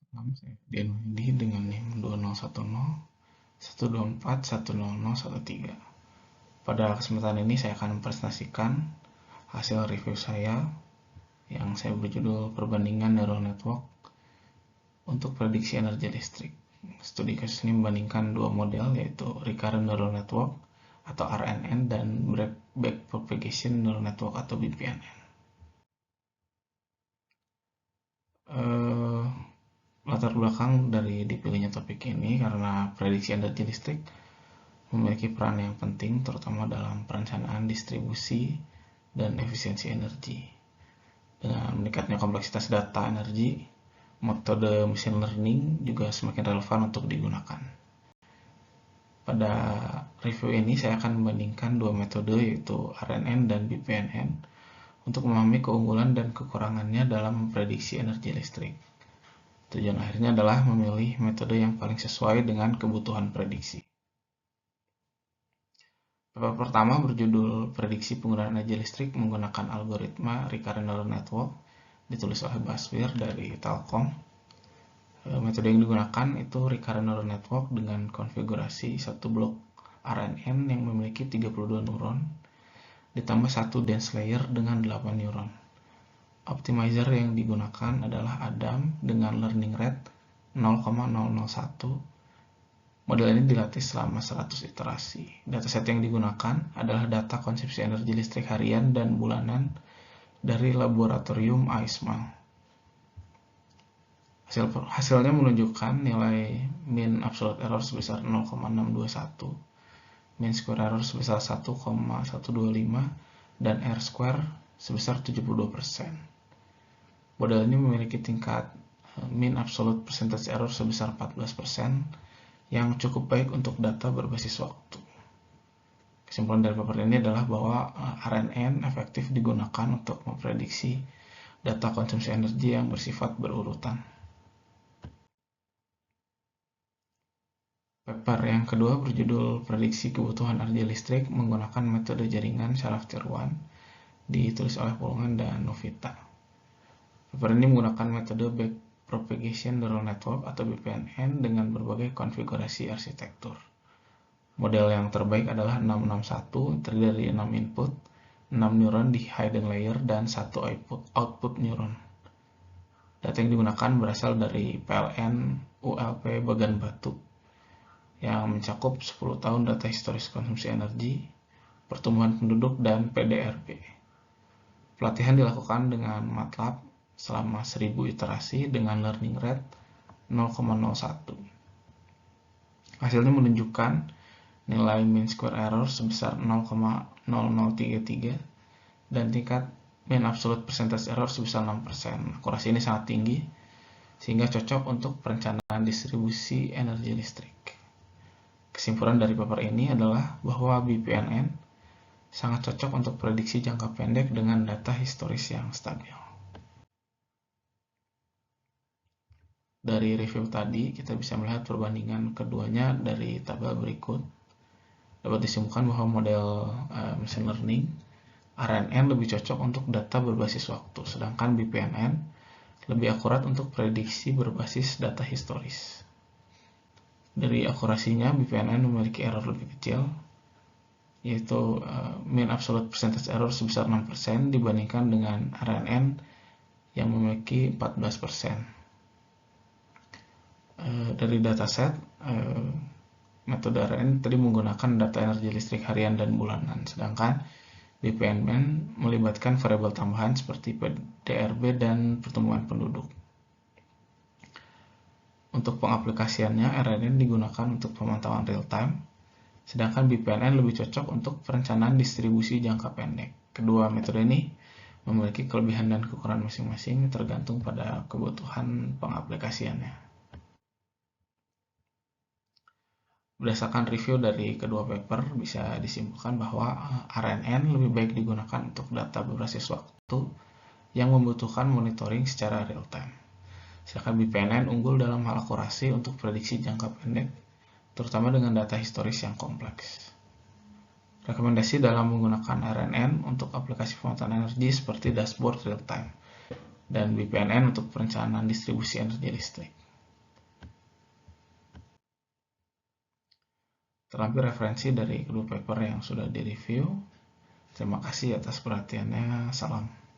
Saya Dianwadi dengan NIM 2010 124 100 13. Pada kesempatan ini saya akan mempresentasikan hasil review saya yang saya berjudul perbandingan neural network untuk prediksi energi listrik. Studi kasus ini membandingkan dua model, yaitu Recurrent Neural Network atau RNN dan Backpropagation Neural Network atau BPNN. Latar belakang dari dipilihnya topik ini karena prediksi energi listrik memiliki peran yang penting terutama dalam perencanaan distribusi dan efisiensi energi. Dengan meningkatnya kompleksitas data energi, metode machine learning juga semakin relevan untuk digunakan. Pada review ini saya akan membandingkan dua metode, yaitu RNN dan BPNN, untuk memahami keunggulan dan kekurangannya dalam memprediksi energi listrik. Tujuan akhirnya adalah memilih metode yang paling sesuai dengan kebutuhan prediksi. Paper pertama berjudul Prediksi Penggunaan Energi Listrik menggunakan algoritma Recurrent Neural Network, ditulis oleh Baswir dari Telkom. Metode yang digunakan itu Recurrent Neural Network dengan konfigurasi satu blok RNN yang memiliki 32 neuron, ditambah satu dense layer dengan 8 neuron. Optimizer yang digunakan adalah Adam dengan learning rate 0,001. Model ini dilatih selama 100 iterasi. Dataset yang digunakan adalah data konsumsi energi listrik harian dan bulanan dari laboratorium AISMA. Hasilnya menunjukkan nilai mean absolute error sebesar 0,621, mean square error sebesar 1,125, dan R square sebesar 72%. Model ini memiliki tingkat mean absolute percentage error sebesar 14%, yang cukup baik untuk data berbasis waktu. Kesimpulan dari paper ini adalah bahwa RNN efektif digunakan untuk memprediksi data konsumsi energi yang bersifat berurutan. Paper yang kedua berjudul Prediksi Kebutuhan Energi Listrik menggunakan metode jaringan Sharaft-Tirwan, ditulis oleh Pulungan dan Novita. Paper ini menggunakan metode Backpropagation Neural Network atau BPNN dengan berbagai konfigurasi arsitektur. Model yang terbaik adalah 661, terdiri dari 6 input, 6 neuron di hidden layer, dan 1 output neuron. Data yang digunakan berasal dari PLN ULP Bagan Batu yang mencakup 10 tahun data historis konsumsi energi, pertumbuhan penduduk, dan PDRB. Pelatihan dilakukan dengan MATLAB selama 1000 iterasi dengan learning rate 0,01. Hasilnya menunjukkan nilai mean square error sebesar 0,0033 dan tingkat mean absolute percentage error sebesar 6%. Akurasi ini sangat tinggi sehingga cocok untuk perencanaan distribusi energi listrik. Kesimpulan dari paper ini adalah bahwa BPNN sangat cocok untuk prediksi jangka pendek dengan data historis yang stabil. Dari review tadi, kita bisa melihat perbandingan keduanya dari tabel berikut. Dapat disimpulkan bahwa model machine learning RNN lebih cocok untuk data berbasis waktu, sedangkan BPNN lebih akurat untuk prediksi berbasis data historis. Dari akurasinya, BPNN memiliki error lebih kecil, yaitu mean absolute percentage error sebesar 6% dibandingkan dengan RNN yang memiliki 14%. Dari dataset, metode RNN tadi menggunakan data energi listrik harian dan bulanan, sedangkan BPNN melibatkan variabel tambahan seperti PDRB dan pertumbuhan penduduk. Untuk pengaplikasiannya, RNN digunakan untuk pemantauan real time, sedangkan BPNN lebih cocok untuk perencanaan distribusi jangka pendek. Kedua metode ini memiliki kelebihan dan kekurangan masing-masing tergantung pada kebutuhan pengaplikasiannya. Berdasarkan review dari kedua paper, bisa disimpulkan bahwa RNN lebih baik digunakan untuk data berbasis waktu yang membutuhkan monitoring secara real time. Sedangkan BPNN unggul dalam hal akurasi untuk prediksi jangka pendek, terutama dengan data historis yang kompleks. Rekomendasi dalam menggunakan RNN untuk aplikasi pemantauan energi seperti dashboard real time, dan BPNN untuk perencanaan distribusi energi listrik. terlampir referensi dari kedua paper yang sudah direview. Terima kasih atas perhatiannya. Salam.